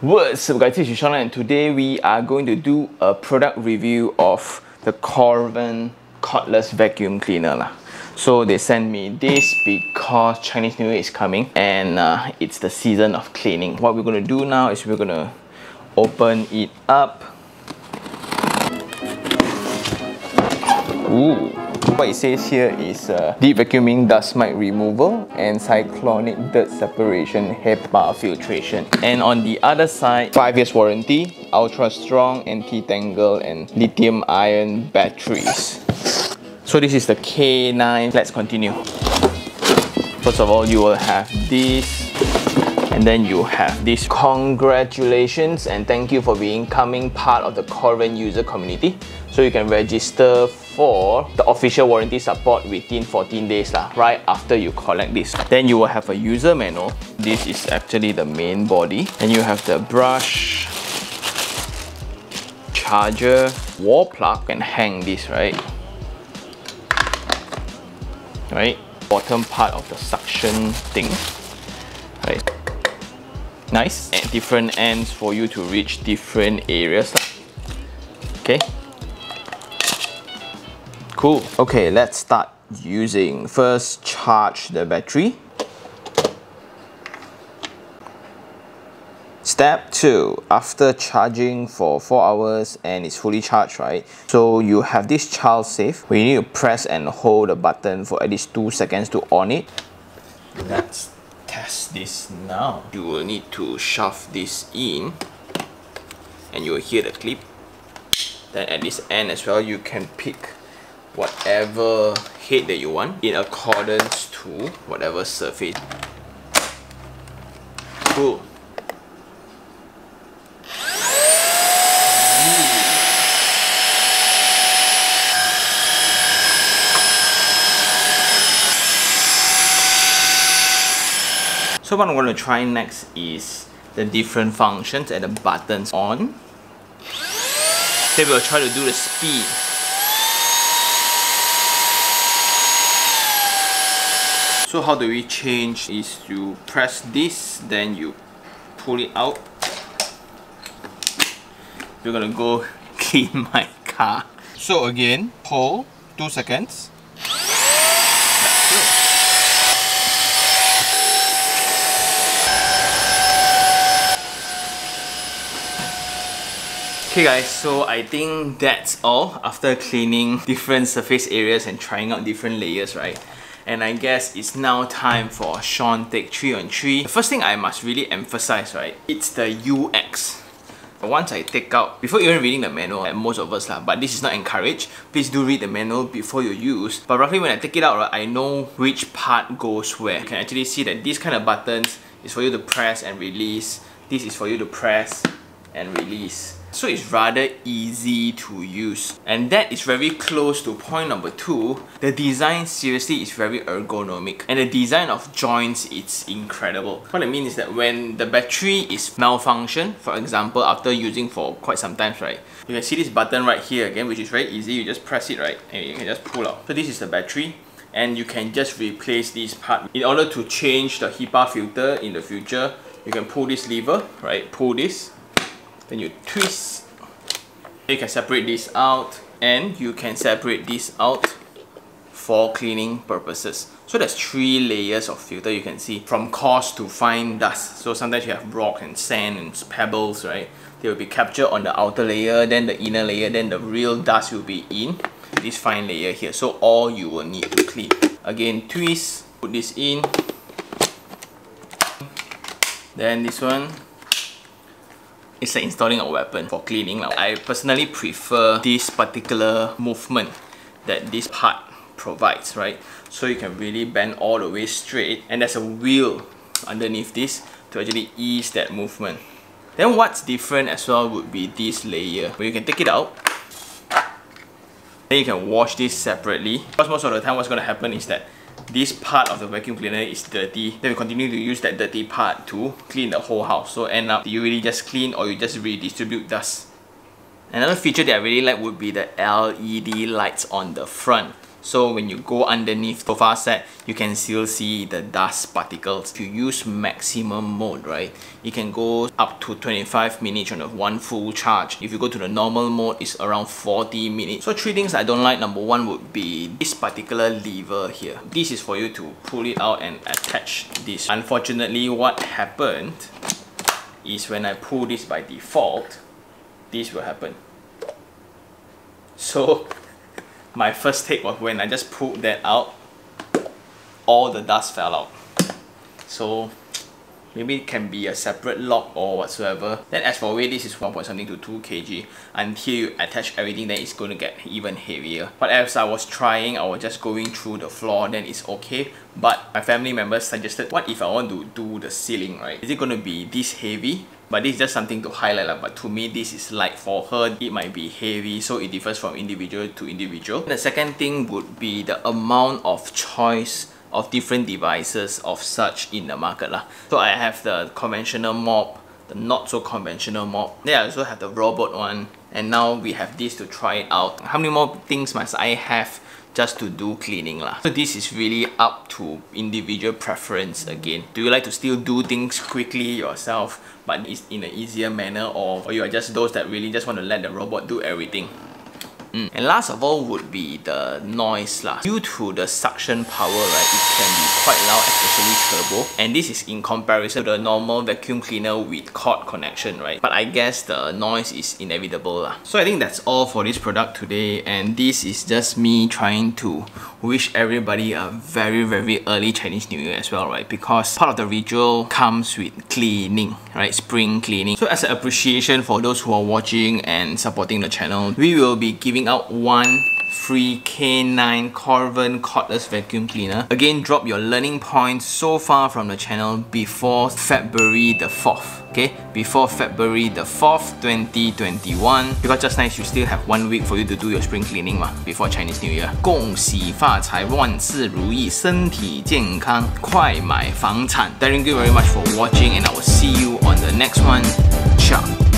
What's up guys, this is Sean and today we are going to do a product review of the Corvan Cordless vacuum cleaner. So they sent me this because Chinese New Year is coming and it's the season of cleaning. What we're going to do now is we're going to open it up. Ooh. What it says here is deep vacuuming dust mite removal and cyclonic dirt separation HEPA filtration. And on the other side, 5 years warranty, ultra strong anti-tangle and lithium ion batteries. So this is the K9. Let's continue. First of all, you will have this. And then you have this. Congratulations and thank you for becoming part of the Corvan user community. So you can register for the official warranty support within 14 days right after you collect this. Then you will have a user manual. This is actually the main body. And you have the brush, charger, wall plug, and hang this, right? Bottom part of the suction thing, right? Nice. And different ends for you to reach different areas. Okay. Cool. Okay, let's start using. First, charge the battery. Step 2, after charging for 4 hours and it's fully charged, right? So you have this child safe where you need to press and hold the button for at least 2 seconds to on it. Let's test this now. You will need to shove this in and you will hear the clip. Then at this end as well, you can pick whatever head that you want in accordance to whatever surface. Cool. So what I'm going to try next is the different functions and the buttons on. Then we'll try to do the speed. So how do we change is you press this, then you pull it out. We're gonna go clean my car. So again, hold 2 seconds. Okay guys, so I think that's all after cleaning different surface areas and trying out different layers, right? And I guess it's now time for Sean take 3 on 3. The first thing I must really emphasize, right? It's the UX. Once I take out, before even reading the manual, like most of us but this is not encouraged. Please do read the manual before you use. But roughly when I take it out, right, I know which part goes where. You can actually see that these kind of buttons is for you to press and release. This is for you to press and release. So it's rather easy to use. And that is very close to point number 2. The design seriously is very ergonomic. And the design of joints, it's incredible. What I mean is that when the battery is malfunction, for example, after using for quite some time, right? You can see this button right here again, which is very easy. You just press it, right? And you can just pull out. So this is the battery. And you can just replace this part. In order to change the HEPA filter in the future, you can pull this lever, right? Pull this. Then you twist. You can separate this out and you can separate this out for cleaning purposes. So there's 3 layers of filter you can see, from coarse to fine dust. So sometimes you have rock and sand and pebbles, right? They will be captured on the outer layer, then the inner layer, then the real dust will be in this fine layer here. So all you will need to clean. Again, twist, put this in. Then this one. It's like installing a weapon for cleaning. I personally prefer this particular movement that this part provides, right? So you can really bend all the way straight, and there's a wheel underneath this to actually ease that movement. Then what's different as well would be this layer, where you can take it out. Then you can wash this separately. Because most of the time what's going to happen is that this part of the vacuum cleaner is dirty. Then we continue to use that dirty part to clean the whole house. So end up, you really just clean or you just redistribute dust. Another feature that I really like would be the LED lights on the front. So when you go underneath the sofa set, you can still see the dust particles. If you use maximum mode, right, you can go up to 25 minutes on a one full charge. If you go to the normal mode, it's around 40 minutes. So 3 things I don't like. Number 1 would be this particular lever here. This is for you to pull it out and attach this. Unfortunately, what happened is when I pull this by default, this will happen. So my first take was when I just pulled that out, all the dust fell out. So maybe it can be a separate lock or whatsoever. Then as for weight, this is 1 point something to 2 kg. Until you attach everything, then it's going to get even heavier. But as I was trying, I was just going through the floor, then it's okay. But my family members suggested, what if I want to do the ceiling, right? Is it going to be this heavy? But this is just something to highlight, but to me this is light. For her, it might be heavy, so it differs from individual to individual. The second thing would be the amount of choice of different devices of such in the market lah. So I have the conventional mop, the not so conventional mop. Then I also have the robot one, and now we have this to try it out. How many more things must I have just to do cleaning lah? So this is really up to individual preference again. Do you like to still do things quickly yourself, but it's in an easier manner, or you are just those that really just want to let the robot do everything? And last of all would be the noise lah. Due to the suction power, right, it can be quite loud, especially turbo. And this is in comparison to the normal vacuum cleaner with cord connection, right? But I guess the noise is inevitable lah. So I think that's all for this product today, and this is just me trying to wish everybody a very early Chinese New Year as well, right? Because part of the ritual comes with cleaning, right? Spring cleaning. So as an appreciation for those who are watching and supporting the channel, we will be giving out 1 free K9 Corvan cordless vacuum cleaner. Again, drop your learning points so far from the channel before February the 4th. Okay, before February the 4th, 2021. Because just nice, you still have 1 week for you to do your spring cleaning before Chinese New Year. 恭喜发财，万事如意，身体健康，快买房产。Thank you very much for watching, and I will see you on the next one. Ciao.